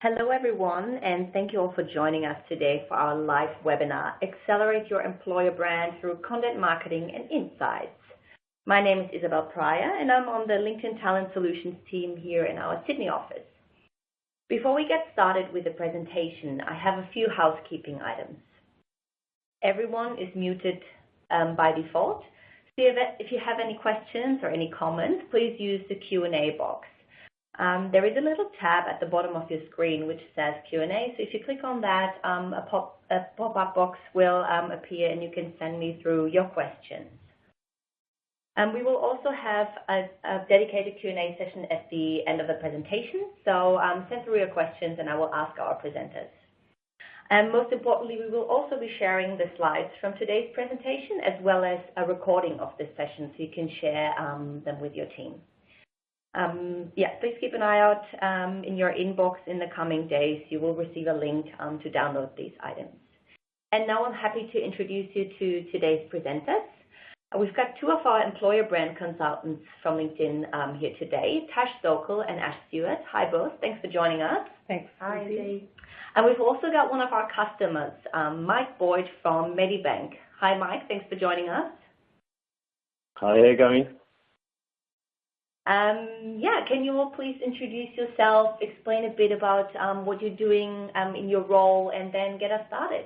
Hello everyone, and thank you all for joining us today for our live webinar, Accelerate Your Employer Brand Through Content Marketing and Insights. My name is Isabel Pryor, and I'm on the LinkedIn Talent Solutions team here in our Sydney office. Before we get started with the presentation, I have a few housekeeping items. Everyone is muted by default, so if you have any questions or any comments, please use the Q&A box. There is a little tab at the bottom of your screen which says Q&A, so if you click on that, a pop-up box will appear and you can send me through your questions. We will also have a dedicated Q&A session at the end of the presentation, so send through your questions and I will ask our presenters. And most importantly, we will also be sharing the slides from today's presentation as well as a recording of this session so you can share them with your team. Please keep an eye out in your inbox in the coming days. You will receive a link to download these items. And now I'm happy to introduce you to today's presenters. We've got two of our employer brand consultants from LinkedIn here today, Tash Sokol and Ash Stewart. Hi both, thanks for joining us. Thanks. Hi. And we've also got one of our customers, Mike Boyd from Medibank. Hi Mike, thanks for joining us. Hi, how are you going? Can you all please introduce yourself, explain a bit about what you're doing in your role, and then get us started.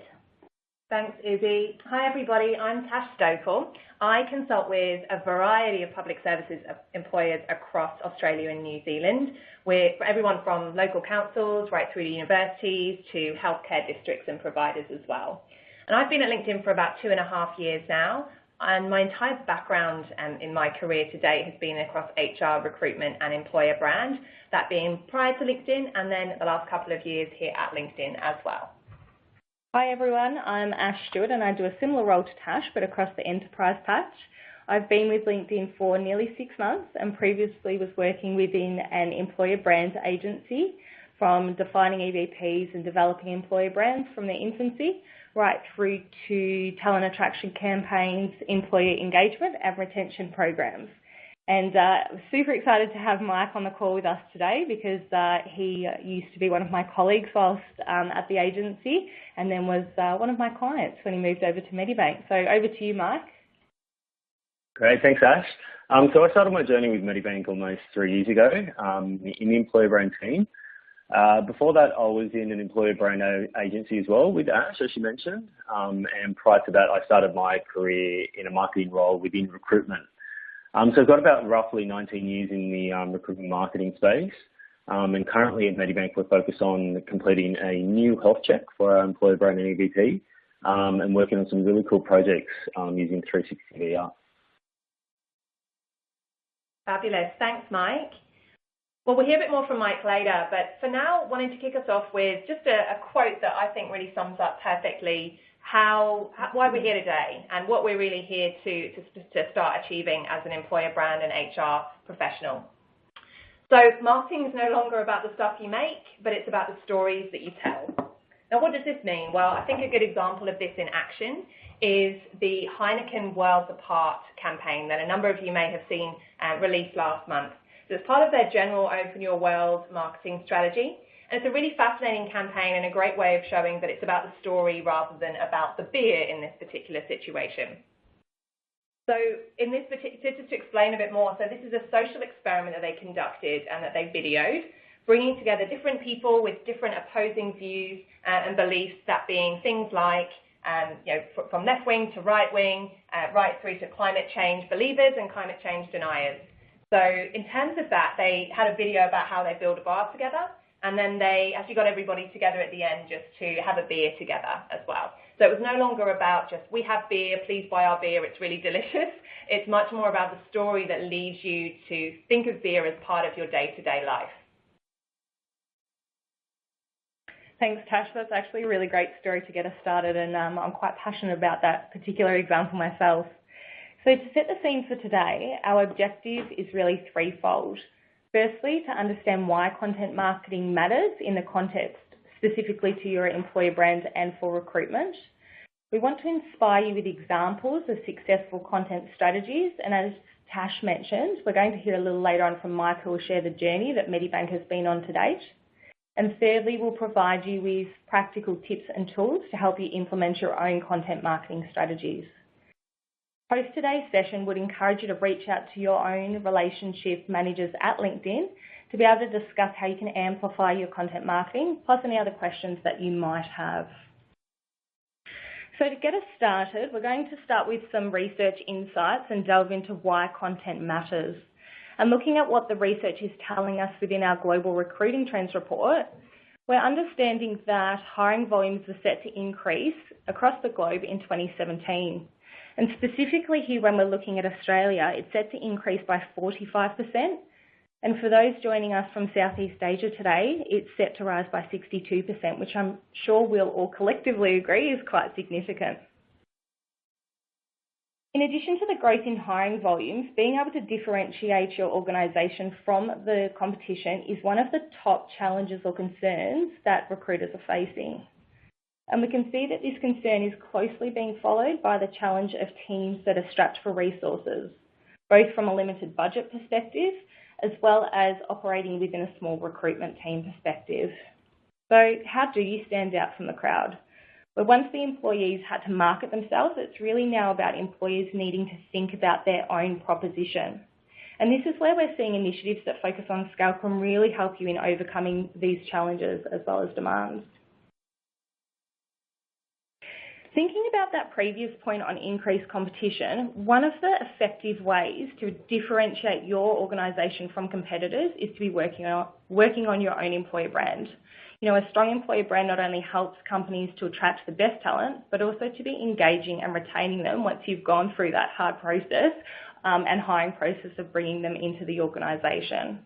Thanks, Izzy. Hi, everybody. I'm Tash Sokol. I consult with a variety of public services employers across Australia and New Zealand, with everyone from local councils right through to universities to healthcare districts and providers as well. And I've been at LinkedIn for about 2.5 years now. And my entire background in my career to date has been across HR, recruitment and employer brand, that being prior to LinkedIn and then the last couple of years here at LinkedIn as well. Hi everyone, I'm Ash Stewart and I do a similar role to Tash but across the enterprise patch. I've been with LinkedIn for nearly 6 months and previously was working within an employer brand agency, from defining EVPs and developing employer brands from their infancy right through to talent attraction campaigns, employer engagement and retention programs. And super excited to have Mike on the call with us today because he used to be one of my colleagues whilst at the agency and then was one of my clients when he moved over to Medibank. So over to you, Mike. Great, thanks Ash. So I started my journey with Medibank almost 3 years ago in the employer brand team. Before that, I was in an employer brand agency as well with Ash, as she mentioned. And prior to that, I started my career in a marketing role within recruitment. So I've got about roughly 19 years in the recruitment marketing space. And currently at Medibank, we're focused on completing a new health check for our employer brand and EVP and working on some really cool projects using 360 VR. Fabulous. Thanks, Mike. Well, we'll hear a bit more from Mike later, but for now, wanting to kick us off with just a quote that I think really sums up perfectly why we're here today and what we're really here to start achieving as an employer brand and HR professional. So marketing is no longer about the stuff you make, but it's about the stories that you tell. Now, what does this mean? Well, I think a good example of this in action is the Heineken Worlds Apart campaign that a number of you may have seen released last month. So it's part of their general Open Your World marketing strategy. And it's a really fascinating campaign and a great way of showing that it's about the story rather than about the beer in this particular situation. So in this just to explain a bit more, so this is a social experiment that they conducted and that they videoed, bringing together different people with different opposing views and beliefs, that being things like from left wing to right wing, right through to climate change believers and climate change deniers. So in terms of that, they had a video about how they build a bar together, and then they actually got everybody together at the end just to have a beer together as well. So it was no longer about just, we have beer, please buy our beer, it's really delicious. It's much more about the story that leads you to think of beer as part of your day-to-day life. Thanks, Tash. That's actually a really great story to get us started, and I'm quite passionate about that particular example myself. So to set the scene for today, our objective is really threefold. Firstly, to understand why content marketing matters in the context specifically to your employer brand and for recruitment. We want to inspire you with examples of successful content strategies, and as Tash mentioned, we're going to hear a little later on from Mike, who will share the journey that Medibank has been on to date. And thirdly, we'll provide you with practical tips and tools to help you implement your own content marketing strategies. Post today's session would encourage you to reach out to your own relationship managers at LinkedIn to be able to discuss how you can amplify your content marketing, plus any other questions that you might have. So to get us started, we're going to start with some research insights and delve into why content matters. And looking at what the research is telling us within our Global Recruiting Trends report, we're understanding that hiring volumes are set to increase across the globe in 2017. And specifically here, when we're looking at Australia, it's set to increase by 45%. And for those joining us from Southeast Asia today, it's set to rise by 62%, which I'm sure we'll all collectively agree is quite significant. In addition to the growth in hiring volumes, being able to differentiate your organisation from the competition is one of the top challenges or concerns that recruiters are facing. And we can see that this concern is closely being followed by the challenge of teams that are strapped for resources, both from a limited budget perspective as well as operating within a small recruitment team perspective. So how do you stand out from the crowd? Well, once the employees had to market themselves, it's really now about employers needing to think about their own proposition. And this is where we're seeing initiatives that focus on scale can really help you in overcoming these challenges as well as demands. Thinking about that previous point on increased competition, one of the effective ways to differentiate your organisation from competitors is to be working on your own employer brand. You know, a strong employer brand not only helps companies to attract the best talent, but also to be engaging and retaining them once you've gone through that hard process and hiring process of bringing them into the organisation.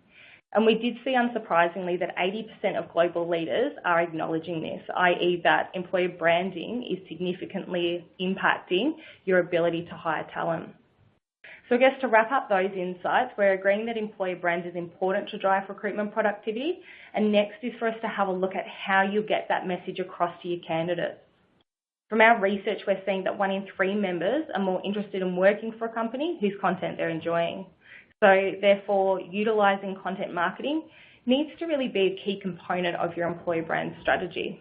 And we did see, unsurprisingly, that 80% of global leaders are acknowledging this, i.e. that employer branding is significantly impacting your ability to hire talent. So I guess to wrap up those insights, we're agreeing that employer brand is important to drive recruitment productivity, and next is for us to have a look at how you get that message across to your candidates. From our research, we're seeing that 1 in 3 members are more interested in working for a company whose content they're enjoying. So therefore, utilising content marketing needs to really be a key component of your employer brand strategy.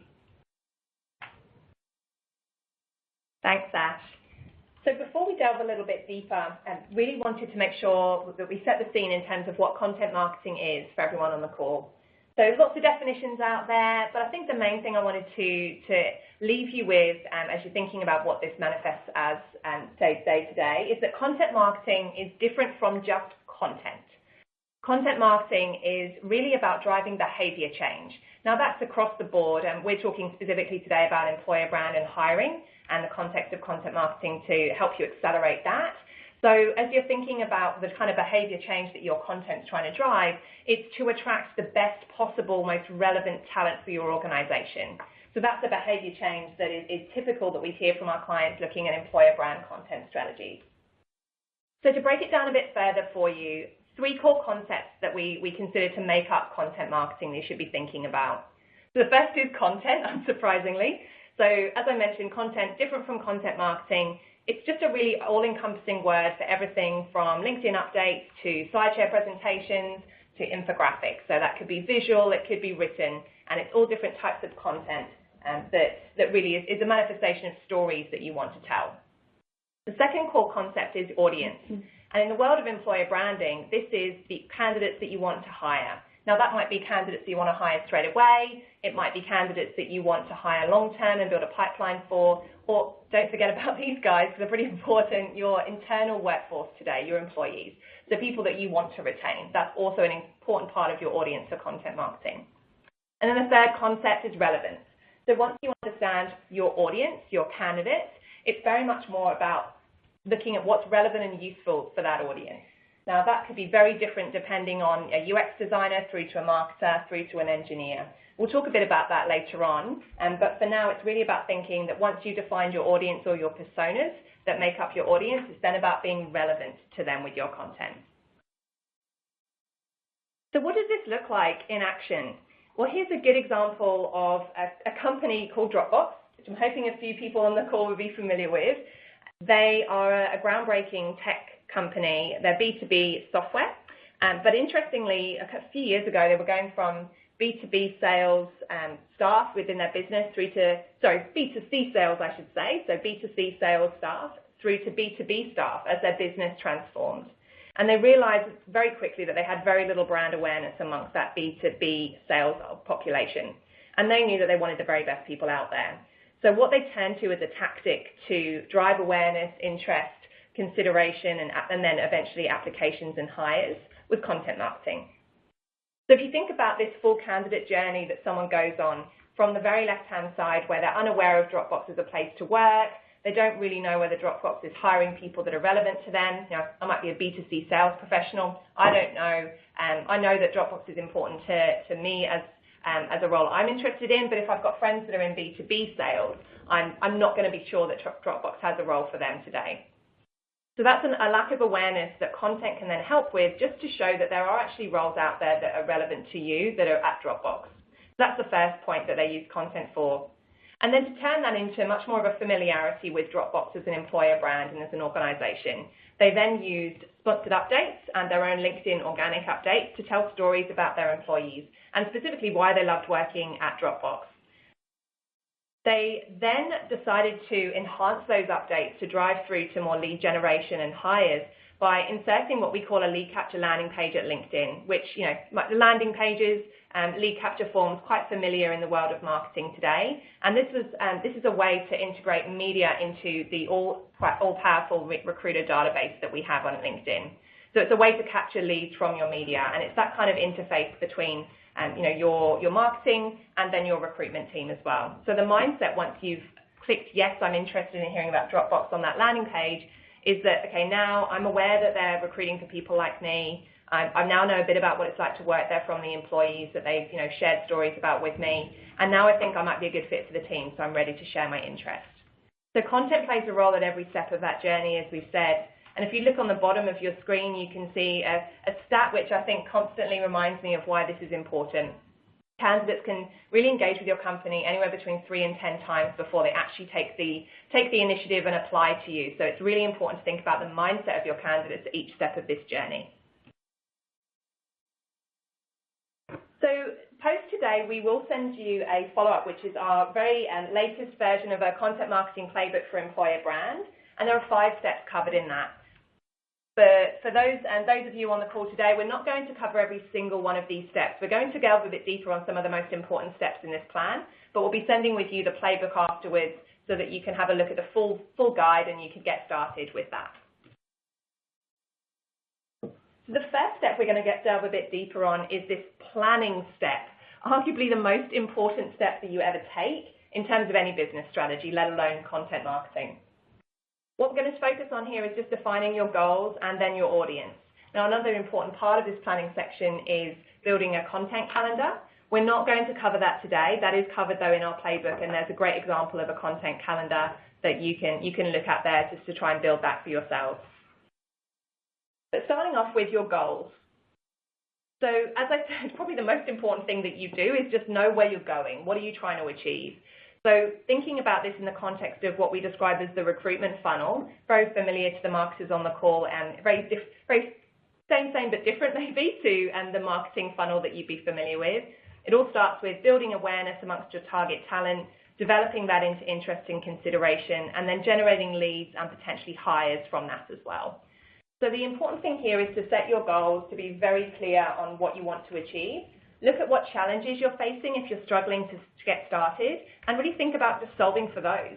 Thanks, Ash. So before we delve a little bit deeper, I really wanted to make sure that we set the scene in terms of what content marketing is for everyone on the call. So there's lots of definitions out there, but I think the main thing I wanted to leave you with as you're thinking about what this manifests as day to day is that content marketing is different from just content. Content marketing is really about driving behaviour change. Now that's across the board, and we're talking specifically today about employer brand and hiring and the context of content marketing to help you accelerate that. So as you're thinking about the kind of behaviour change that your content's trying to drive, it's to attract the best possible, most relevant talent for your organisation. So that's a behaviour change that is typical that we hear from our clients looking at employer brand content strategies. So to break it down a bit further for you, 3 core concepts that we consider to make up content marketing that you should be thinking about. So the first is content, unsurprisingly. So as I mentioned, content, different from content marketing. It's just a really all-encompassing word for everything from LinkedIn updates to slideshare presentations to infographics. So that could be visual, it could be written, and it's all different types of content that really is a manifestation of stories that you want to tell. The second core concept is audience. And in the world of employer branding, this is the candidates that you want to hire. Now that might be candidates that you want to hire straight away, it might be candidates that you want to hire long-term and build a pipeline for, or don't forget about these guys, because they're pretty important, your internal workforce today, your employees, so people that you want to retain. That's also an important part of your audience for content marketing. And then the third concept is relevance. So once you understand your audience, your candidates, it's very much more about looking at what's relevant and useful for that audience. Now that could be very different depending on a UX designer through to a marketer through to an engineer. We'll talk a bit about that later on, but for now it's really about thinking that once you define your audience or your personas that make up your audience, it's then about being relevant to them with your content. So what does this look like in action? Well, here's a good example of a company called Dropbox, which I'm hoping a few people on the call will be familiar with. They are a groundbreaking tech company. They're B2B software, but interestingly, a few years ago, they were going from B2B sales staff within their business B2C sales, I should say, so B2C sales staff through to B2B staff as their business transformed. And they realized very quickly that they had very little brand awareness amongst that B2B sales population. And they knew that they wanted the very best people out there. So what they turned to as a tactic to drive awareness, interest, consideration, and then eventually applications and hires was content marketing. So if you think about this full candidate journey that someone goes on from the very left-hand side where they're unaware of Dropbox as a place to work, they don't really know whether Dropbox is hiring people that are relevant to them. You know, I might be a B2C sales professional. I don't know. I know that Dropbox is important to me as a role I'm interested in, but if I've got friends that are in B2B sales, I'm not going to be sure that Dropbox has a role for them today. So that's a lack of awareness that content can then help with, just to show that there are actually roles out there that are relevant to you that are at Dropbox. So that's the first point that they use content for. And then to turn that into much more of a familiarity with Dropbox as an employer brand and as an organization, they then used sponsored updates and their own LinkedIn organic updates to tell stories about their employees and specifically why they loved working at Dropbox. They then decided to enhance those updates to drive through to more lead generation and hires by inserting what we call a lead capture landing page at LinkedIn, which, you know, landing pages and lead capture forms quite familiar in the world of marketing today. And this is a way to integrate media into the all-powerful recruiter database that we have on LinkedIn. So it's a way to capture leads from your media, and it's that kind of interface between your marketing and then your recruitment team as well. So the mindset, once you've clicked yes, I'm interested in hearing about Dropbox on that landing page, is that, okay, now I'm aware that they're recruiting for people like me. I now know a bit about what it's like to work there from the employees that they've shared stories about with me. And now I think I might be a good fit for the team, so I'm ready to share my interest. So content plays a role at every step of that journey, as we've said. And if you look on the bottom of your screen, you can see a stat which I think constantly reminds me of why this is important. Candidates can really engage with your company anywhere between 3 and 10 times before they actually take the initiative and apply to you. So it's really important to think about the mindset of your candidates at each step of this journey. So post today, we will send you a follow-up, which is our very latest version of a content marketing playbook for employer brand. And there are 5 steps covered in that. But for those of you on the call today, we're not going to cover every single one of these steps. We're going to delve a bit deeper on some of the most important steps in this plan, but we'll be sending with you the playbook afterwards so that you can have a look at the full guide and you can get started with that. So the first step we're going to delve a bit deeper on is this planning step, arguably the most important step that you ever take in terms of any business strategy, let alone content marketing. What we're going to focus on here is just defining your goals and then your audience. Now, another important part of this planning section is building a content calendar. We're not going to cover that today. That is covered, though, in our playbook, and there's a great example of a content calendar that you can look at there just to try and build that for yourselves. But starting off with your goals. So, as I said, probably the most important thing that you do is just know where you're going. What are you trying to achieve? So thinking about this in the context of what we describe as the recruitment funnel, very familiar to the marketers on the call and very same but different maybe to the marketing funnel that you'd be familiar with. It all starts with building awareness amongst your target talent, developing that into interest and consideration, and then generating leads and potentially hires from that as well. So the important thing here is to set your goals, to be very clear on what you want to achieve. Look at what challenges you're facing if you're struggling to get started, and really think about just solving for those.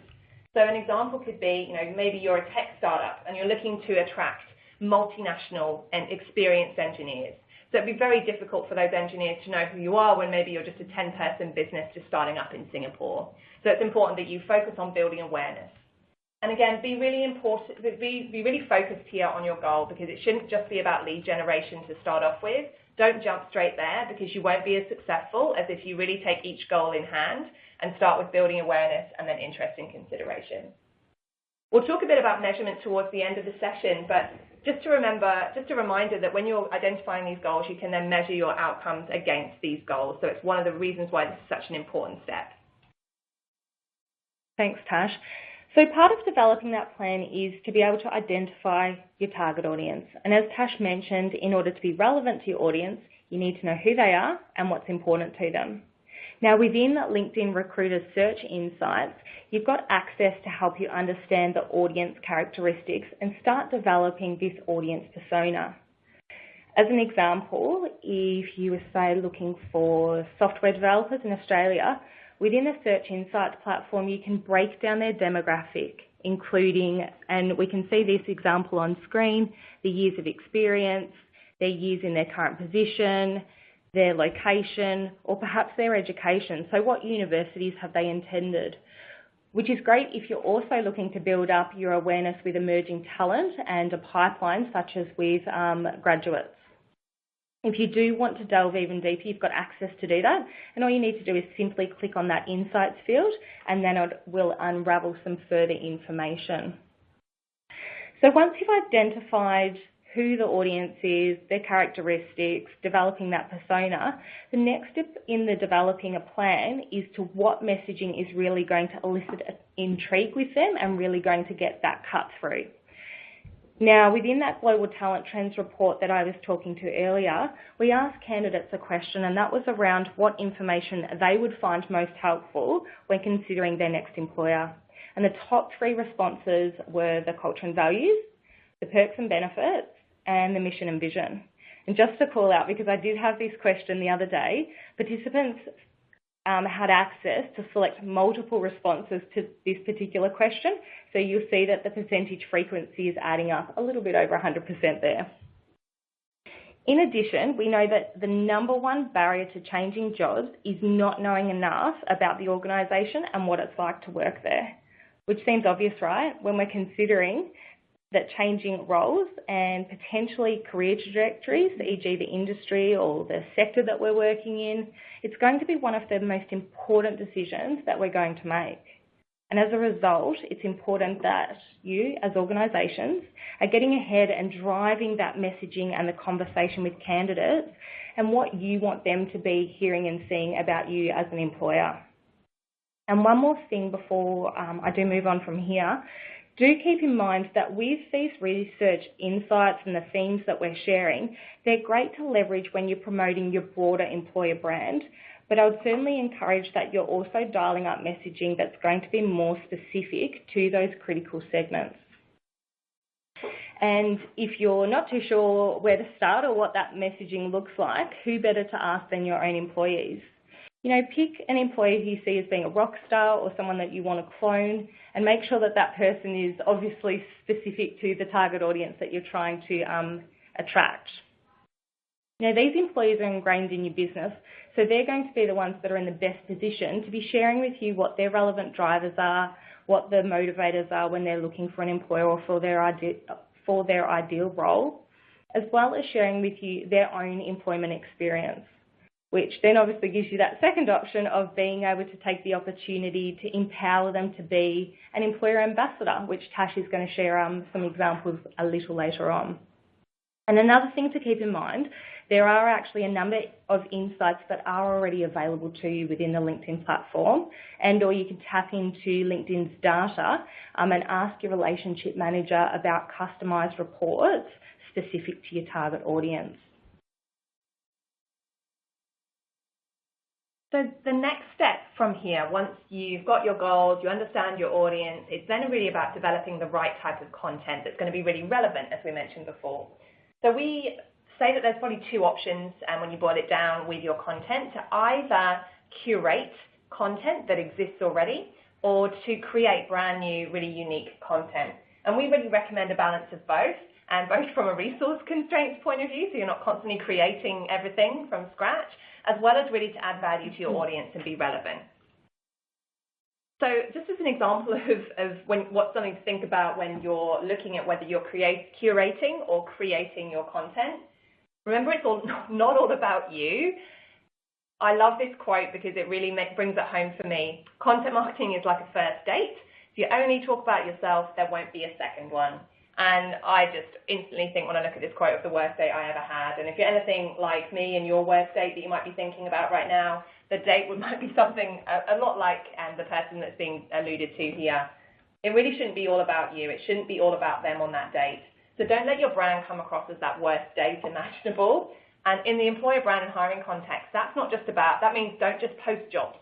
So an example could be, maybe you're a tech startup and you're looking to attract multinational and experienced engineers. So it'd be very difficult for those engineers to know who you are when maybe you're just a 10-person business just starting up in Singapore. So it's important that you focus on building awareness. And again, be really focused here on your goal, because it shouldn't just be about lead generation to start off with. Don't jump straight there, because you won't be as successful as if you really take each goal in hand and start with building awareness and then interest and consideration. We'll talk a bit about measurement towards the end of the session, but just a reminder that when you're identifying these goals, you can then measure your outcomes against these goals. So it's one of the reasons why this is such an important step. Thanks, Tash. So part of developing that plan is to be able to identify your target audience. And as Tash mentioned, in order to be relevant to your audience, You need to know who they are and what's important to them. Now, within LinkedIn Recruiter's search insights, you've got access to help you understand the audience characteristics and start developing this audience persona. As an example, if you were, say, looking for software developers in Australia, within the Search Insights platform, you can break down their demographic, including, and we can see this example on screen, the years of experience, their years in their current position, their location, or perhaps their education. So what universities have they attended? Which is great if you're also looking to build up your awareness with emerging talent and a pipeline, such as with graduates. If you do want to delve even deeper, you've got access to do that, and all you need to do is simply click on that Insights field, and then it will unravel some further information. So once you've identified who the audience is, their characteristics, developing that persona, the next step in the developing a plan is to what messaging is really going to elicit intrigue with them and really going to get that cut through. Now, within that Global Talent Trends report that I was talking to earlier, we asked candidates a question, and that was around what information they would find most helpful when considering their next employer. And the top 3 responses were the culture and values, the perks and benefits, and the mission and vision. And just to call out, because I did have this question the other day, participants had access to select multiple responses to this particular question. So you'll see that the percentage frequency is adding up a little bit over 100% there. In addition, we know that the number one barrier to changing jobs is not knowing enough about the organisation and what it's like to work there, which seems obvious, right? When we're considering that changing roles and potentially career trajectories, e.g. the industry or the sector that we're working in, it's going to be one of the most important decisions that we're going to make. And as a result, it's important that you, as organisations, are getting ahead and driving that messaging and the conversation with candidates and what you want them to be hearing and seeing about you as an employer. And one more thing before I do move on from here, do keep in mind that with these research insights and the themes that we're sharing, they're great to leverage when you're promoting your broader employer brand, but I would certainly encourage that you're also dialing up messaging that's going to be more specific to those critical segments. And if you're not too sure where to start or what that messaging looks like, who better to ask than your own employees? You know, pick an employee who you see as being a rock star or someone that you want to clone, and make sure that that person is obviously specific to the target audience that you're trying to attract. Now, these employees are ingrained in your business, so they're going to be the ones that are in the best position to be sharing with you what their relevant drivers are, what the motivators are when they're looking for an employer or for their ideal role, as well as sharing with you their own employment experience, which then obviously gives you that second option of being able to take the opportunity to empower them to be an employer ambassador, which Tash is going to share some examples a little later on. And another thing to keep in mind, there are actually a number of insights that are already available to you within the LinkedIn platform, and or you can tap into LinkedIn's data and ask your relationship manager about customised reports specific to your target audience. So the next step from here, once you've got your goals, you understand your audience, it's then really about developing the right type of content that's going to be really relevant, as we mentioned before. So we say that there's probably 2 options, and when you boil it down with your content, to either curate content that exists already or to create brand new, really unique content. And we really recommend a balance of both, and both from a resource constraints point of view, so you're not constantly creating everything from scratch, as well as really to add value to your audience and be relevant. So just as an example of what's something to think about when you're looking at whether you're curating or creating your content, remember it's not all about you. I love this quote because it really brings it home for me. Content marketing is like a first date. If you only talk about yourself, there won't be a second one. And I just instantly think when I look at this quote of the worst date I ever had. And if you're anything like me and your worst date that you might be thinking about right now, the date might be something a lot like the person that's being alluded to here. It really shouldn't be all about you. It shouldn't be all about them on that date. So don't let your brand come across as that worst date imaginable. And in the employer brand and hiring context, that means don't just post jobs.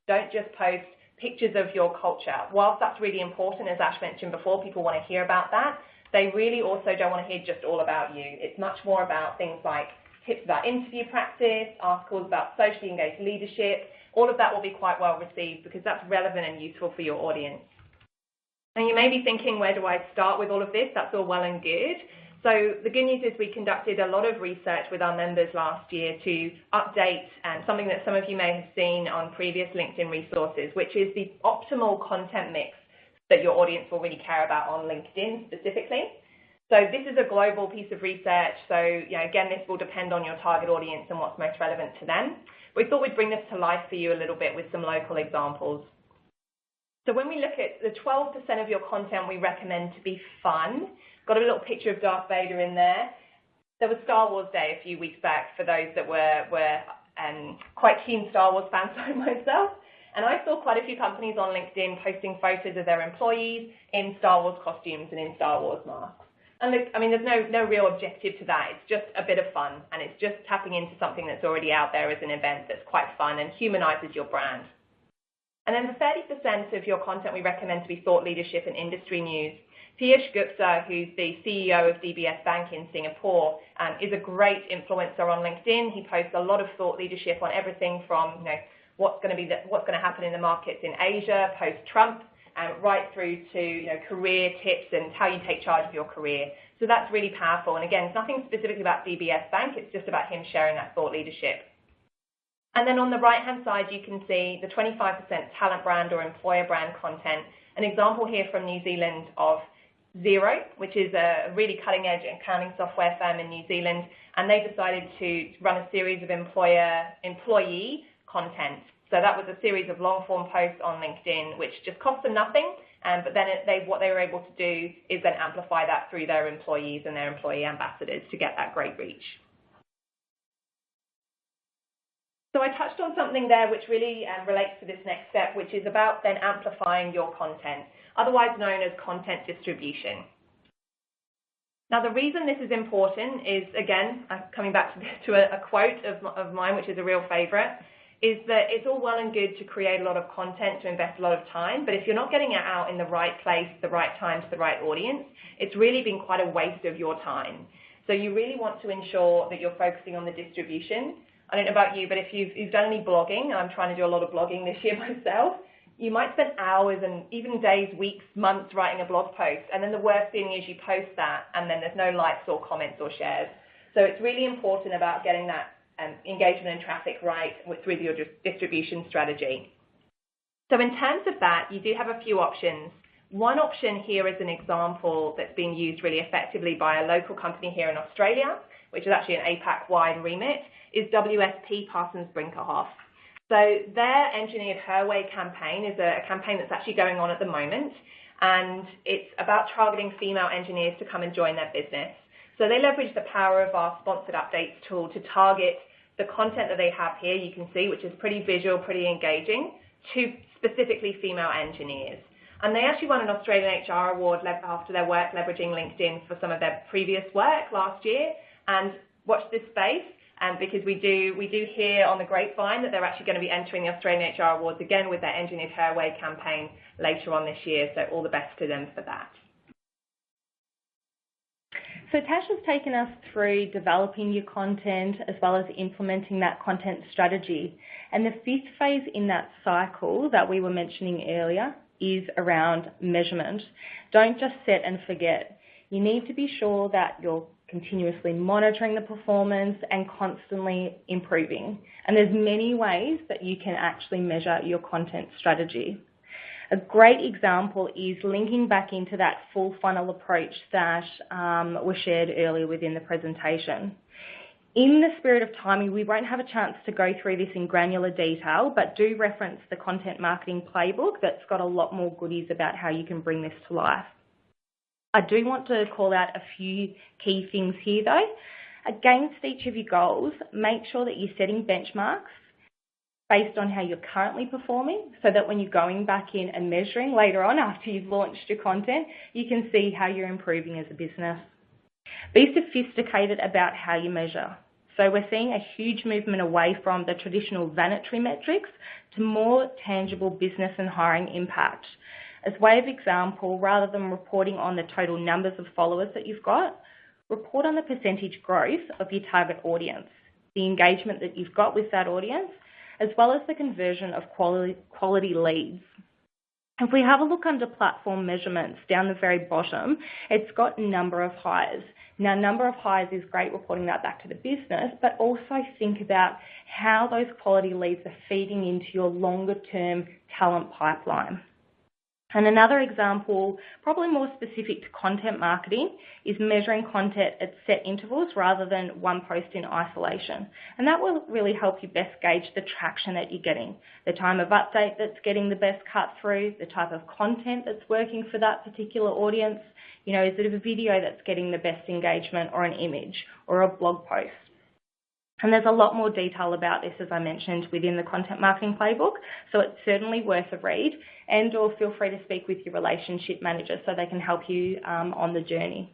Don't just post pictures of your culture. Whilst that's really important, as Ash mentioned before, people want to hear about that, they really also don't want to hear just all about you. It's much more about things like tips about interview practice, articles about socially engaged leadership. All of that will be quite well received because that's relevant and useful for your audience. And you may be thinking, where do I start with all of this? That's all well and good. So the good news is we conducted a lot of research with our members last year to update something that some of you may have seen on previous LinkedIn resources, which is the optimal content mix that your audience will really care about on LinkedIn specifically. So this is a global piece of research. So again, this will depend on your target audience and what's most relevant to them. We thought we'd bring this to life for you a little bit with some local examples. So when we look at the 12% of your content we recommend to be fun, got a little picture of Darth Vader in there. There was Star Wars Day a few weeks back for those that were quite keen Star Wars fans like myself. And I saw quite a few companies on LinkedIn posting photos of their employees in Star Wars costumes and in Star Wars masks. And there's no real objective to that. It's just a bit of fun, and it's just tapping into something that's already out there as an event that's quite fun and humanizes your brand. And then the 30% of your content we recommend to be thought leadership and industry news. Piyush Gupta, who's the CEO of DBS Bank in Singapore, is a great influencer on LinkedIn. He posts a lot of thought leadership on everything from what's going to happen in the markets in Asia post-Trump, right through to career tips and how you take charge of your career. So that's really powerful. And again, it's nothing specifically about DBS Bank. It's just about him sharing that thought leadership. And then on the right-hand side, you can see the 25% talent brand or employer brand content. An example here from New Zealand of Xero, which is a really cutting-edge accounting software firm in New Zealand, and they decided to run a series of employee content. So that was a series of long-form posts on LinkedIn, which just cost them nothing, but then what they were able to do is then amplify that through their employees and their employee ambassadors to get that great reach. So I touched on something there which really relates to this next step, which is about then amplifying your content, otherwise known as content distribution. Now, the reason this is important is, again, coming back to a quote of mine, which is a real favourite, is that it's all well and good to create a lot of content, to invest a lot of time, but if you're not getting it out in the right place, the right time, to the right audience, it's really been quite a waste of your time. So you really want to ensure that you're focusing on the distribution. I don't know about you, but if you've done any blogging, I'm trying to do a lot of blogging this year myself, you might spend hours and even days, weeks, months writing a blog post, and then the worst thing is you post that and then there's no likes or comments or shares. So it's really important about getting that engagement and traffic right through your distribution strategy. So in terms of that, you do have a few options. One option here is an example that's being used really effectively by a local company here in Australia, which is actually an APAC-wide remit, is WSP Parsons Brinckerhoff. So their Engineered Her Way campaign is a campaign that's actually going on at the moment, and it's about targeting female engineers to come and join their business. So they leverage the power of our sponsored updates tool to target the content that they have here, you can see, which is pretty visual, pretty engaging, to specifically female engineers. And they actually won an Australian HR award after their work leveraging LinkedIn for some of their previous work last year. And watch this space, because we do hear on the grapevine that they're actually going to be entering the Australian HR Awards again with their Engineered Her Way campaign later on this year. So all the best to them for that. So Tash has taken us through developing your content as well as implementing that content strategy. And the fifth phase in that cycle that we were mentioning earlier is around measurement. Don't just set and forget. You need to be sure that you're continuously monitoring the performance and constantly improving. And there's many ways that you can actually measure your content strategy. A great example is linking back into that full funnel approach that was shared earlier within the presentation. In the spirit of timing, we won't have a chance to go through this in granular detail, but do reference the content marketing playbook that's got a lot more goodies about how you can bring this to life. I do want to call out a few key things here though. Against each of your goals, make sure that you're setting benchmarks based on how you're currently performing, so that when you're going back in and measuring later on after you've launched your content, you can see how you're improving as a business. Be sophisticated about how you measure. So we're seeing a huge movement away from the traditional vanity metrics to more tangible business and hiring impact. As way of example, rather than reporting on the total numbers of followers that you've got, report on the percentage growth of your target audience, the engagement that you've got with that audience, as well as the conversion of quality leads. If we have a look under platform measurements down the very bottom, it's got number of hires. Now, number of hires is great reporting that back to the business, but also think about how those quality leads are feeding into your longer term talent pipeline. And another example, probably more specific to content marketing, is measuring content at set intervals rather than one post in isolation. And that will really help you best gauge the traction that you're getting, the time of update that's getting the best cut through, the type of content that's working for that particular audience. You know, is it a video that's getting the best engagement, or an image, or a blog post? And there's a lot more detail about this, as I mentioned, within the Content Marketing Playbook, so it's certainly worth a read, and or feel free to speak with your relationship manager so they can help you on the journey.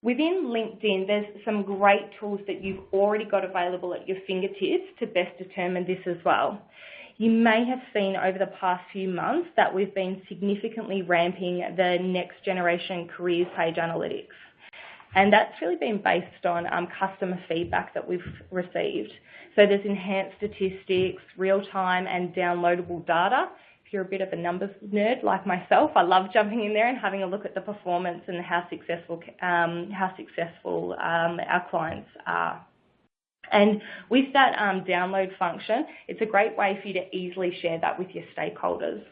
Within LinkedIn, there's some great tools that you've already got available at your fingertips to best determine this as well. You may have seen over the past few months that we've been significantly ramping the next generation careers page analytics. And that's really been based on customer feedback that we've received. So there's enhanced statistics, real-time and downloadable data. If you're a bit of a numbers nerd like myself, I love jumping in there and having a look at the performance and how successful our clients are. And with that download function, it's a great way for you to easily share that with your stakeholders.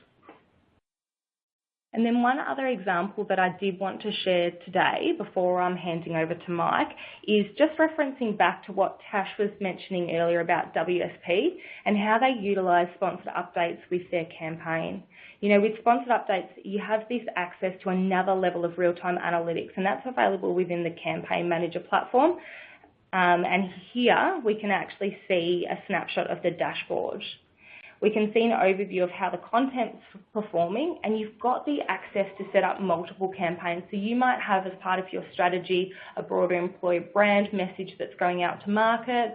And then one other example that I did want to share today before I'm handing over to Mike is just referencing back to what Tash was mentioning earlier about WSP and how they utilise sponsored updates with their campaign. You know, with sponsored updates, you have this access to another level of real-time analytics, and that's available within the Campaign Manager platform. And here we can actually see a snapshot of the dashboard. We can see an overview of how the content's performing, and you've got the access to set up multiple campaigns. So you might have, as part of your strategy, a broader employer brand message that's going out to market,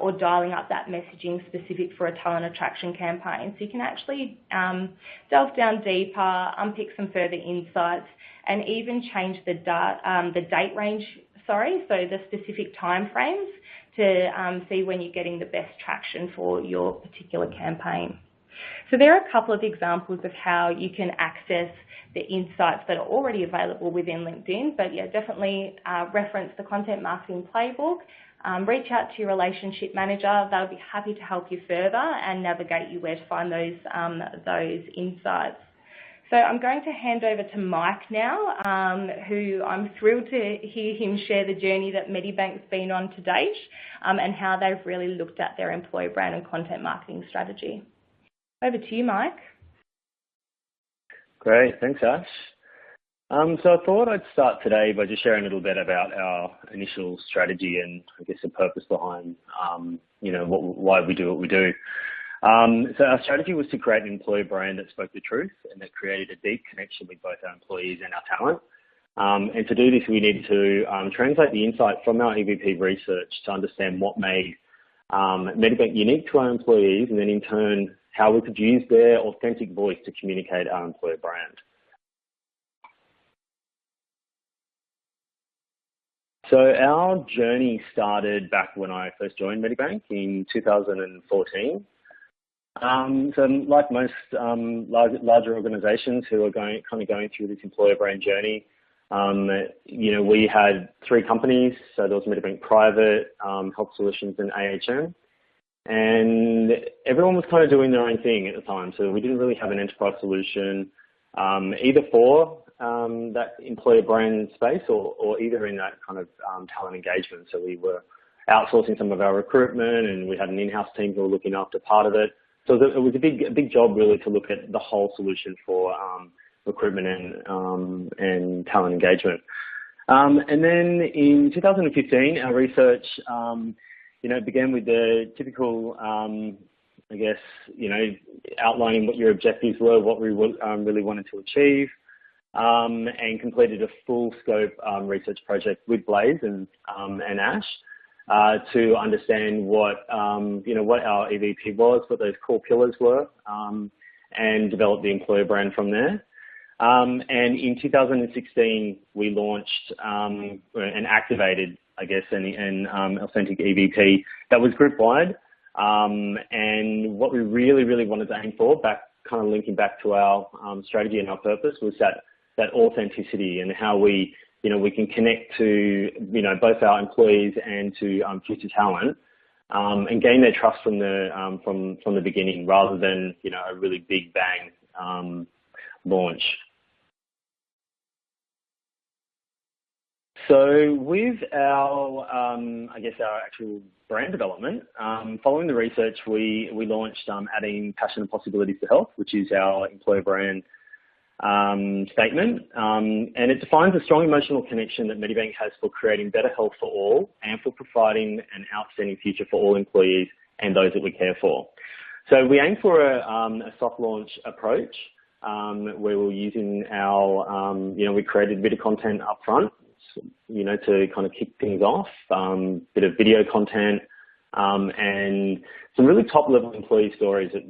or dialing up that messaging specific for a talent attraction campaign. So you can actually delve down deeper, unpick some further insights, and even change the date range, so the specific time frames, to see when you're getting the best traction for your particular campaign. So there are a couple of examples of how you can access the insights that are already available within LinkedIn, but yeah, definitely reference the Content Marketing Playbook, reach out to your relationship manager. They'll be happy to help you further and navigate you where to find those insights. So I'm going to hand over to Mike now, who I'm thrilled to hear him share the journey that Medibank's been on to date, and how they've really looked at their employer brand and content marketing strategy. Over to you, Mike. Great, thanks Ash. So I thought I'd start today by just sharing a little bit about our initial strategy and I guess the purpose behind, why we do what we do. So our strategy was to create an employer brand that spoke the truth and that created a deep connection with both our employees and our talent. And to do this, we needed to translate the insight from our EVP research to understand what made Medibank unique to our employees, and then in turn, how we could use their authentic voice to communicate our employer brand. So our journey started back when I first joined Medibank in 2014. So like most larger organisations who are going through this employer brand journey, we had three companies. So there was Medibank Private, Health Solutions, and AHM, and everyone was kind of doing their own thing at the time. So we didn't really have an enterprise solution, either for that employer brand space or either in that kind of talent engagement. So we were outsourcing some of our recruitment, and we had an in-house team who were looking after part of it. So it was a big job really to look at the whole solution for recruitment and talent engagement. And then in 2015, our research, began with the typical, outlining what your objectives were, what we really wanted to achieve. and completed a full scope research project with Blaze and Ash to understand what what our EVP was, what those core pillars were, and develop the employer brand from there. And in 2016, we launched and activated, I guess, an authentic EVP that was group-wide. And what we really wanted to aim for, kind of linking back to our strategy and our purpose, was that authenticity and how we can connect to both our employees and to future talent, and gain their trust from the beginning, rather than a really big bang launch. So with our our actual brand development, following the research, we launched adding passion and possibilities to health, which is our employer brand statement, and it defines a strong emotional connection that Medibank has for creating better health for all and for providing an outstanding future for all employees and those that we care for. So we aim for a soft launch approach where we're using our, we created a bit of content up front, to kind of kick things off, bit of video content, and some really top-level employee stories that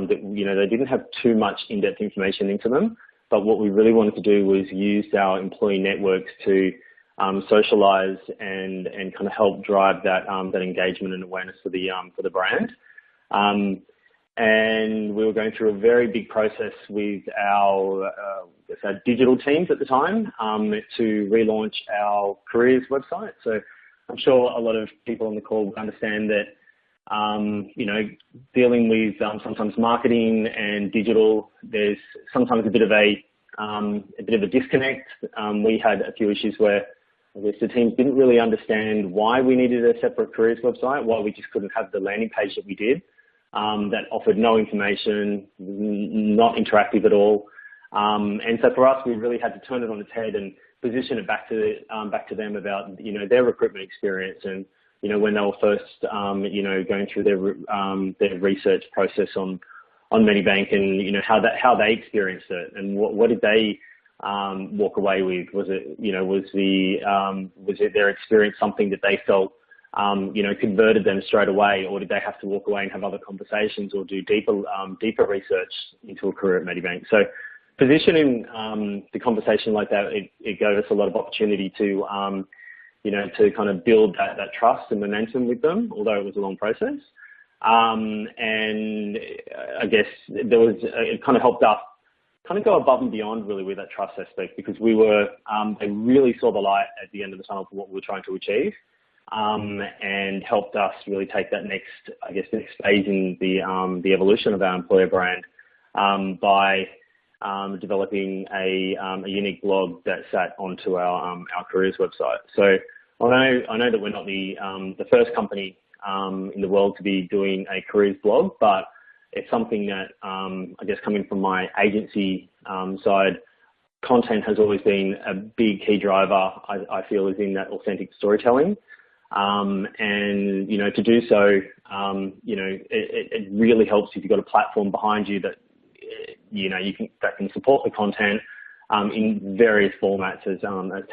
they didn't have too much in-depth information into them. But what we really wanted to do was use our employee networks to socialise and kind of help drive that engagement and awareness for the brand. And we were going through a very big process with our digital teams at the time to relaunch our careers website. So I'm sure a lot of people on the call will understand that, dealing with sometimes marketing and digital, there's sometimes a bit of a disconnect. We had a few issues where I guess the teams didn't really understand why we needed a separate careers website, why we just couldn't have the landing page that we did. That offered no information, not interactive at all. And so for us, we really had to turn it on its head and position it back to them about, their recruitment experience and, when they were first, going through their research process on Medibank and, how they experienced it and what did they walk away with? Was it, was it their experience something that they felt converted them straight away, or did they have to walk away and have other conversations or do deeper research into a career at Medibank? So positioning the conversation like that, it gave us a lot of opportunity to, to kind of build that trust and momentum with them, although it was a long process. And I guess it kind of helped us kind of go above and beyond really with that trust aspect, because they really saw the light at the end of the tunnel for what we were trying to achieve. And helped us really take that next phase in the evolution of our employer brand by developing a unique blog that sat onto our careers website. So I know that we're not the first company in the world to be doing a careers blog, but it's something that coming from my agency side, content has always been a big key driver. I feel is in that authentic storytelling. And, to do so, it really helps if you've got a platform behind you that, that can support the content, in various formats as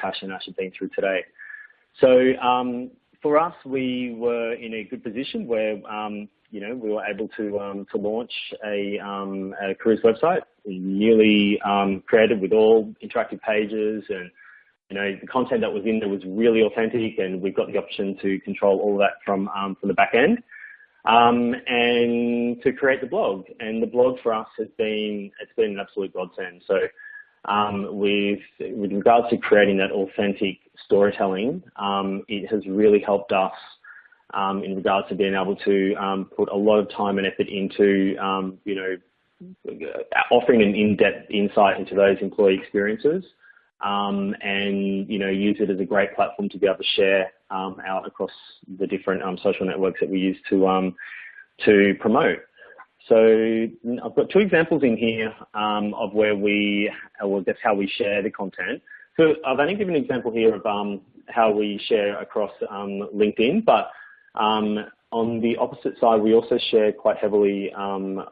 Tash and Ash have been through today. So, for us, we were in a good position where, we were able to launch a careers website, newly created with all interactive pages and, the content that was in there was really authentic, and we've got the option to control all of that from the back end, and to create the blog. And the blog for us it's been an absolute godsend. So, with regards to creating that authentic storytelling, it has really helped us in regards to being able to put a lot of time and effort into, offering an in-depth insight into those employee experiences. And, use it as a great platform to be able to share out across the different social networks that we use to promote. So I've got two examples in here of where that's how we share the content. So I've only given an example here of how we share across LinkedIn, but on on the opposite side, we also share quite heavily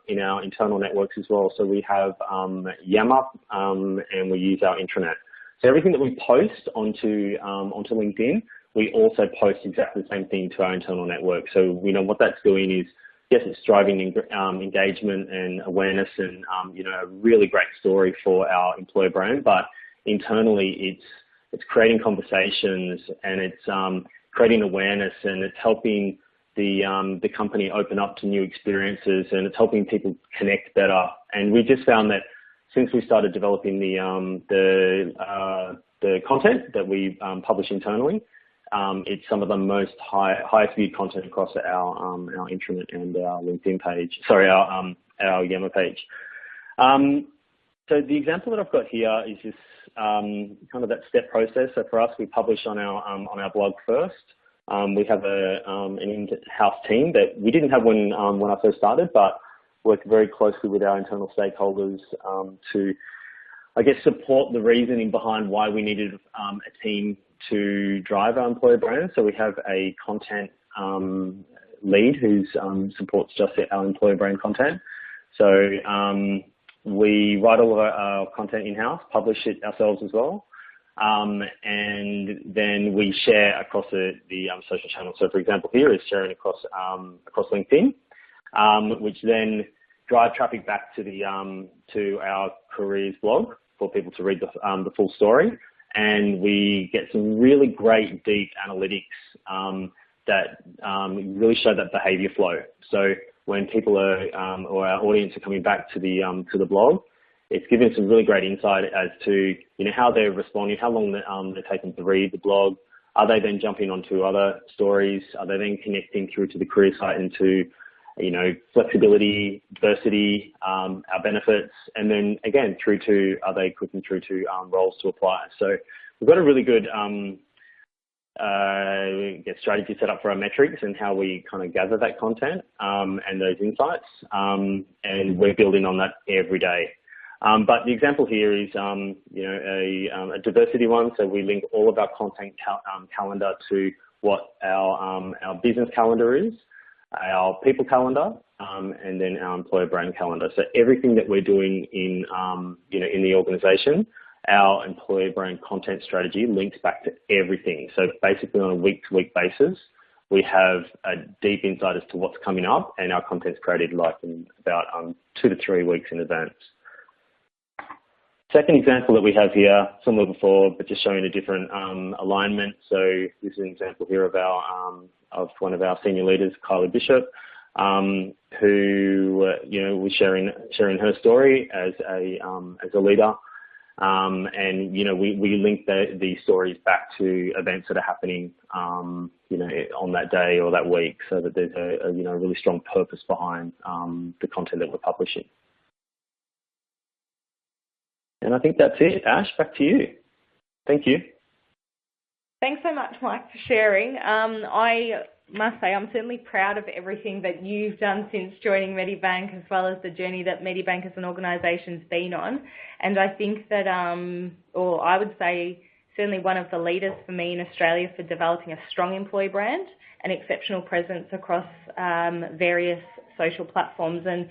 in our internal networks as well. So we have Yammer and we use our intranet. So everything that we post onto LinkedIn, we also post exactly the same thing to our internal network. So we know what that's doing is, yes, it's driving engagement and awareness and, a really great story for our employer brand, but internally it's creating conversations and it's creating awareness and it's helping the company open up to new experiences and it's helping people connect better. And we just found that since we started developing the content that we publish internally, it's some of the most highest viewed content across our intranet and our LinkedIn page. Sorry, our Yammer page. So the example that I've got here is just kind of that step process. So for us, we publish on our blog first. We have an in-house team that we didn't have when I first started, but worked very closely with our internal stakeholders to, I guess, support the reasoning behind why we needed a team to drive our employer brand. So we have a content lead who supports just our employer brand content. So we write all of our content in-house, publish it ourselves as well, and then we share across the social channels. So for example, here is sharing across LinkedIn, which then drive traffic back to our careers blog for people to read the full story. And we get some really great deep analytics that really show that behaviour flow. So when people are or our audience are coming back to the blog, it's giving some really great insight as to how they're responding, how long they're taking to read the blog. Are they then jumping onto other stories? Are they then connecting through to the career site into flexibility, diversity, our benefits, and then again through to are they clicking through to roles to apply? So we've got a really good strategy set up for our metrics and how we kind of gather that content and those insights, and we're building on that every day. But the example here is a diversity one. So we link all of our content calendar to what our business calendar is, our people calendar, and then our employer brand calendar. So everything that we're doing in the organisation, our employer brand content strategy links back to everything. So basically on a week-to-week basis, we have a deep insight as to what's coming up, and our content's created in about 2 to 3 weeks in advance. Second example that we have here, similar before, but just showing a different alignment. So this is an example here of one of our senior leaders, Kylie Bishop, who was sharing her story as a leader, and we link the stories back to events that are happening on that day or that week, so that there's a really strong purpose behind the content that we're publishing. And I think that's it. Ash, back to you. Thank you. Thanks so much, Mike, for sharing. I must say I'm certainly proud of everything that you've done since joining Medibank, as well as the journey that Medibank as an organisation's been on. And I think that, or I would say, certainly one of the leaders for me in Australia for developing a strong employee brand and exceptional presence across various social platforms. And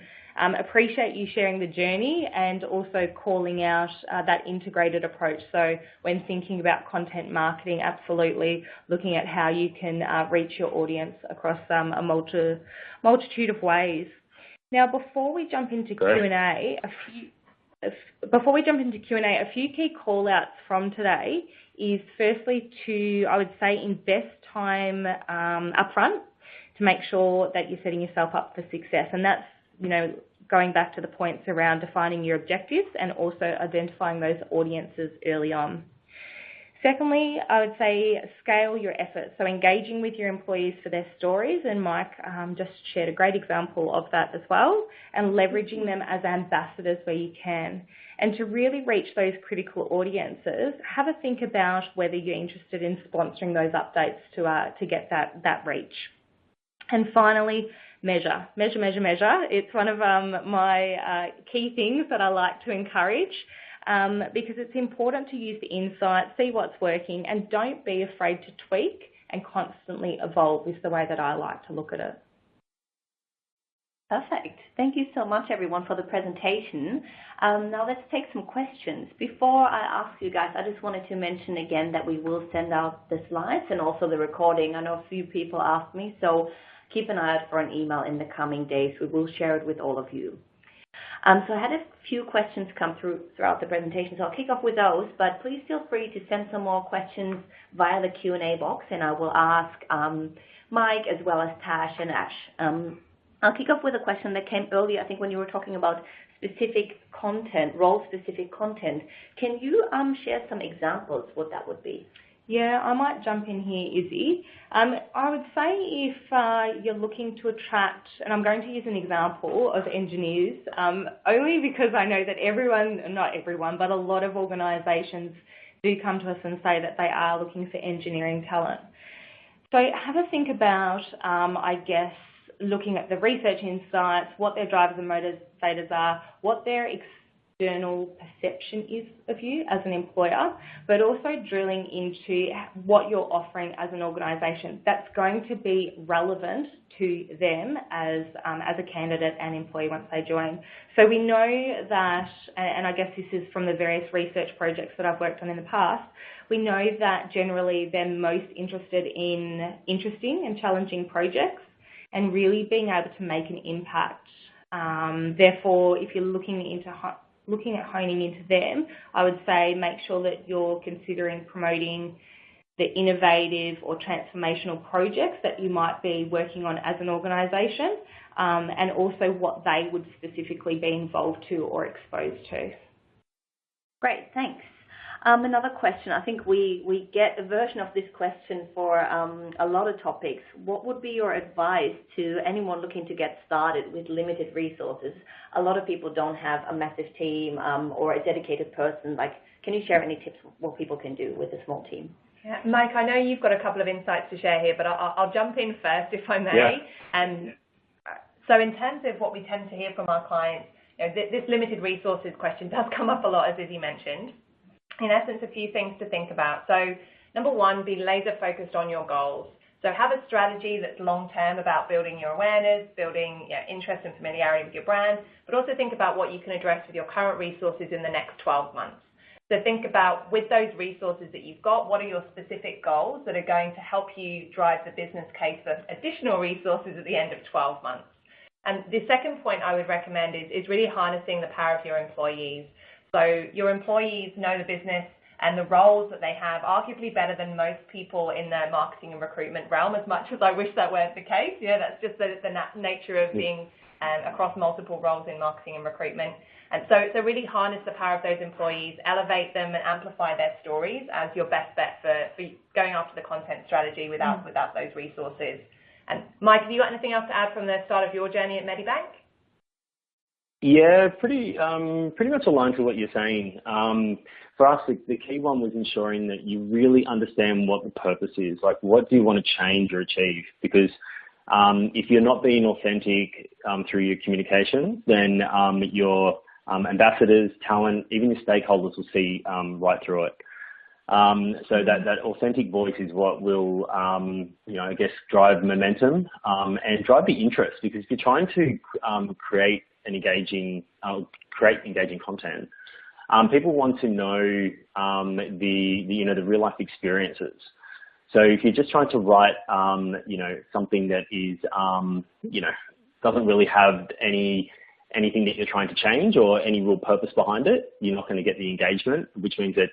appreciate you sharing the journey and also calling out that integrated approach. So when thinking about content marketing, absolutely looking at how you can reach your audience across a multitude of ways. Now, before we jump into Q&A, a few key call-outs from today is firstly to, I would say, invest time upfront to make sure that you're setting yourself up for success. And that's going back to the points around defining your objectives and also identifying those audiences early on. Secondly, I would say scale your efforts. So engaging with your employees for their stories, and Mike just shared a great example of that as well, and leveraging them as ambassadors where you can. And to really reach those critical audiences, have a think about whether you're interested in sponsoring those updates to get that reach. And finally, measure. It's one of my key things that I like to encourage because it's important to use the insight, see what's working, and don't be afraid to tweak and constantly evolve is the way that I like to look at it. Perfect. Thank you so much, everyone, for the presentation. Now let's take some questions. Before I ask you guys, I just wanted to mention again that we will send out the slides and also the recording. I know a few people asked me, so keep an eye out for an email in the coming days. We will share it with all of you. So I had a few questions come throughout the presentation, so I'll kick off with those, but please feel free to send some more questions via the Q&A box, and I will ask Mike as well as Tash and Ash. I'll kick off with a question that came earlier, I think, when you were talking about specific content, role-specific content. Can you share some examples what that would be? Yeah, I might jump in here, Izzy. I would say if you're looking to attract, and I'm going to use an example of engineers, only because I know that not everyone, but a lot of organisations do come to us and say that they are looking for engineering talent. So have a think about, I guess, looking at the research insights, what their drivers and motivators are, what their external perception is of you as an employer, but also drilling into what you're offering as an organisation that's going to be relevant to them as a candidate and employee once they join. So we know that, and I guess this is from the various research projects that I've worked on in the past, we know that generally they're most interested in interesting and challenging projects and really being able to make an impact. Therefore, if you're looking at honing into them, I would say make sure that you're considering promoting the innovative or transformational projects that you might be working on as an organisation, and also what they would specifically be involved to or exposed to. Great, thanks. Another question, I think we get a version of this question for a lot of topics. What would be your advice to anyone looking to get started with limited resources? A lot of people don't have a massive team or a dedicated person. Can you share any tips what people can do with a small team? Yeah. Mike, I know you've got a couple of insights to share here, but I'll jump in first if I may. Yeah. So in terms of what we tend to hear from our clients, this limited resources question does come up a lot, as Izzy mentioned. In essence, a few things to think about. So number one, be laser focused on your goals. So have a strategy that's long-term about building your awareness, building interest and familiarity with your brand, but also think about what you can address with your current resources in the next 12 months. So think about, with those resources that you've got, what are your specific goals that are going to help you drive the business case for additional resources at the end of 12 months. And the second point I would recommend is really harnessing the power of your employees. So your employees know the business and the roles that they have arguably better than most people in the marketing and recruitment realm, as much as I wish that were the case. That's just the nature of being across multiple roles in marketing and recruitment. And so really harness the power of those employees, elevate them and amplify their stories as your best bet for going after the content strategy without those resources. And Mike, have you got anything else to add from the start of your journey at Medibank? Yeah, pretty much aligned to what you're saying. For us, the key one was ensuring that you really understand what the purpose is. Like, what do you want to change or achieve? Because if you're not being authentic through your communication, then your ambassadors, talent, even your stakeholders will see right through it. So that authentic voice is what will, I guess, drive momentum and drive the interest. Because if you're trying to create engaging content, people want to know the real life experiences. So if you're just trying to write something that is doesn't really have anything that you're trying to change or any real purpose behind it, you're not going to get the engagement, which means that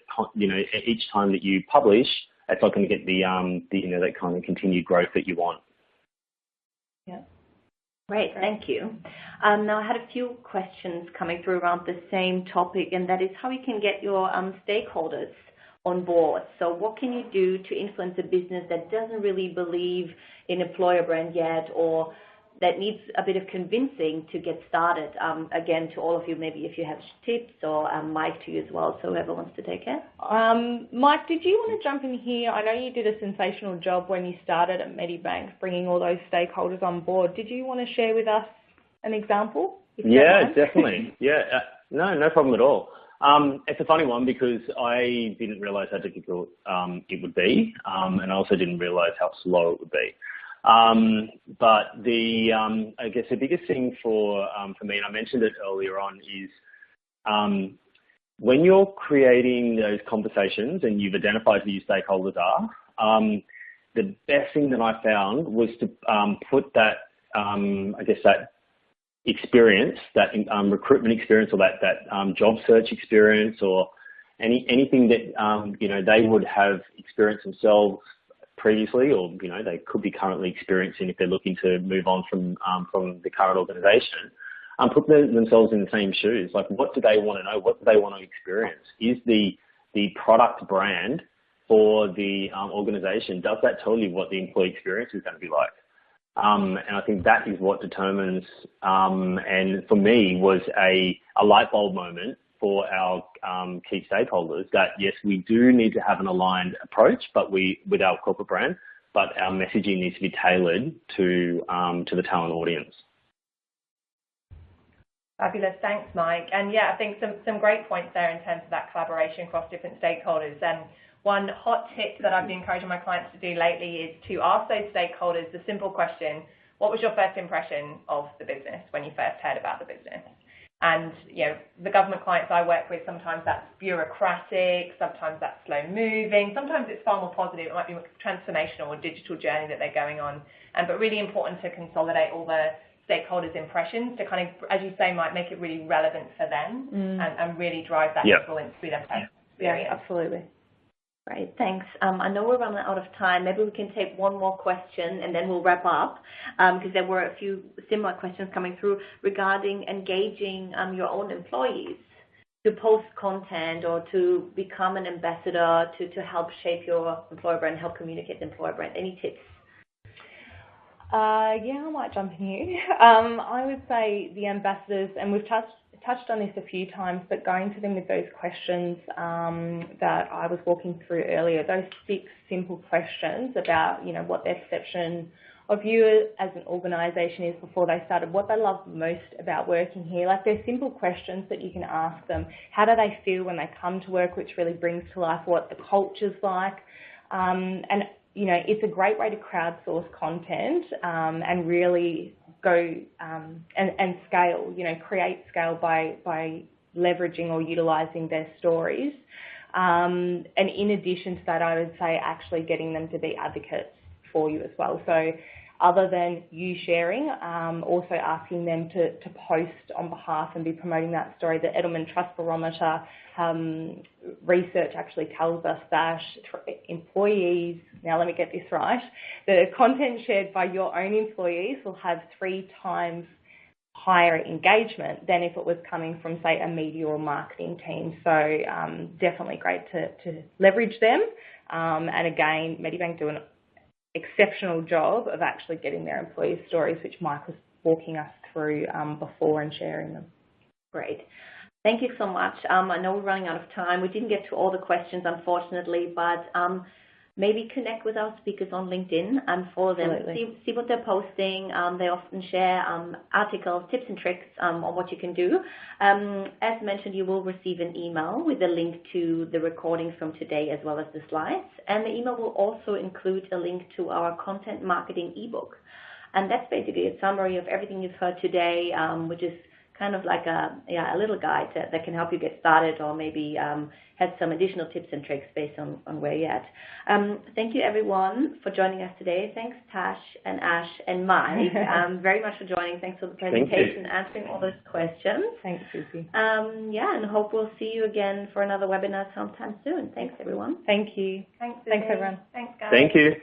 each time that you publish, it's not going to get the that kind of continued growth that you want. Yeah. Great, thank you. Now I had a few questions coming through around the same topic, and that is how you can get your stakeholders on board. So what can you do to influence a business that doesn't really believe in employer brand yet, or that needs a bit of convincing to get started? Again, to all of you, maybe if you have tips, or Mike to you as well, so whoever wants to take it. Mike, did you want to jump in here? I know you did a sensational job when you started at Medibank, bringing all those stakeholders on board. Did you want to share with us an example? Yeah, definitely. Yeah, no problem at all. It's a funny one because I didn't realise how difficult it would be, and I also didn't realise how slow it would be. But I guess the biggest thing for me, and I mentioned it earlier on, is when you're creating those conversations and you've identified who your stakeholders are, the best thing that I found was to put that, I guess, that experience, that recruitment experience, or that job search experience, or anything that they would have experienced themselves previously, or they could be currently experiencing if they're looking to move on from the current organisation. Put themselves in the same shoes. Like, what do they want to know? What do they want to experience? Is the product brand for the organisation, does that tell you what the employee experience is going to be like? And I think that is what determines, and for me was a light bulb moment for our key stakeholders, that yes, we do need to have an aligned approach, but with our corporate brand, but our messaging needs to be tailored to the talent audience. Fabulous. Thanks, Mike. And yeah, I think some great points there in terms of that collaboration across different stakeholders. And one hot tip that I've been encouraging my clients to do lately is to ask those stakeholders the simple question: what was your first impression of the business when you first heard about the business? And, the government clients I work with, sometimes that's bureaucratic, sometimes that's slow moving, sometimes it's far more positive. It might be a transformational or digital journey that they're going on. But really important to consolidate all the stakeholders' impressions to kind of, as you say, Mike, make it really relevant for them and really drive that influence through their experience. Yeah, absolutely. Great, thanks. I know we're running out of time. Maybe we can take one more question and then we'll wrap up, because there were a few similar questions coming through regarding engaging your own employees to post content or to become an ambassador to help shape your employer brand, help communicate the employer brand. Any tips? Yeah, I might jump in here. I would say the ambassadors, and we've touched on this a few times, but going to them with those questions that I was walking through earlier, those 6 simple questions about, what their perception of you as an organisation is before they started, what they love most about working here. Like, they're simple questions that you can ask them. How do they feel when they come to work, which really brings to life what the culture's like. And it's a great way to crowdsource content and really go and scale, create scale by leveraging or utilising their stories. And in addition to that, I would say actually getting them to be advocates for you as well. So other than you sharing, also asking them to post on behalf and be promoting that story. The Edelman Trust Barometer research actually tells us that employees, now let me get this right, the content shared by your own employees will have 3 times higher engagement than if it was coming from, say, a media or marketing team. So definitely great to leverage them. And again, Medibank do an exceptional job of actually getting their employees' stories, which Mike was walking us through before and sharing them. Great. Thank you so much. I know we're running out of time. We didn't get to all the questions, unfortunately, but maybe connect with our speakers on LinkedIn and follow them. See what they're posting. They often share articles, tips and tricks on what you can do. As mentioned, you will receive an email with a link to the recordings from today as well as the slides. And the email will also include a link to our content marketing ebook. And that's basically a summary of everything you've heard today, which is kind of like a little guide that can help you get started, or maybe has some additional tips and tricks based on where you're at. Thank you, everyone, for joining us today. Thanks, Tash and Ash and Mike, very much for joining. Thanks for the presentation, answering all those questions. Thanks, Susie. And hope we'll see you again for another webinar sometime soon. Thanks, everyone. Thank you. Thanks, everyone. Thanks, guys. Thank you.